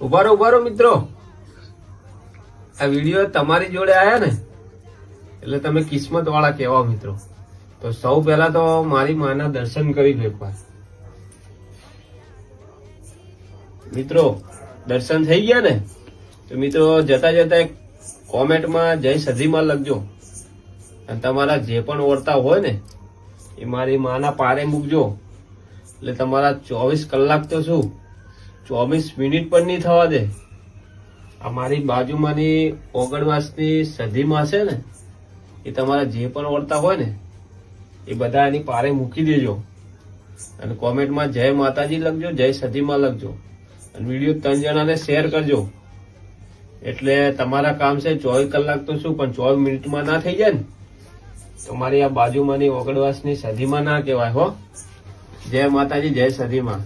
ઉભારો મિત્રો, આ વિડીયો તમારી જોડે આયા ને એટલે તમે કિસ્મત વાળા કહેવા મિત્રો. તો સૌ પહેલા તો મારી માના દર્શન કરી લો એકવાર. મિત્રો દર્શન થઈ ગયા ને તો મિત્રો જતા જતા એક કોમેન્ટમાં જય સધીમાં લખજો અને તમારા જે પણ ઓળતા હોય ને એ મારી માના પારે મૂકજો. એટલે તમારા 24 કલાક તો શું 24 મિનિટ પણ નહીં થવા દે. આ મારી બાજુમાંની ઓગણવાસની સધીમાં છે ને એ તમારા જે પણ ઓળતા હોય ને એ બધા એની પારે મૂકી દેજો અને કોમેન્ટમાં જય માતાજી લખજો, જય સધીમાં લખજો અને વિડીયો 3 જણાને શેર કરજો. એટલે તમારા કામ છે 24 કલાક તો શું પણ 24 મિનિટમાં ના થઈ જાય ને તો મારી આ બાજુમાંની ઓગણવાસની સધીમાં ના કહેવાય હો. જય માતાજી, જય સધીમાં.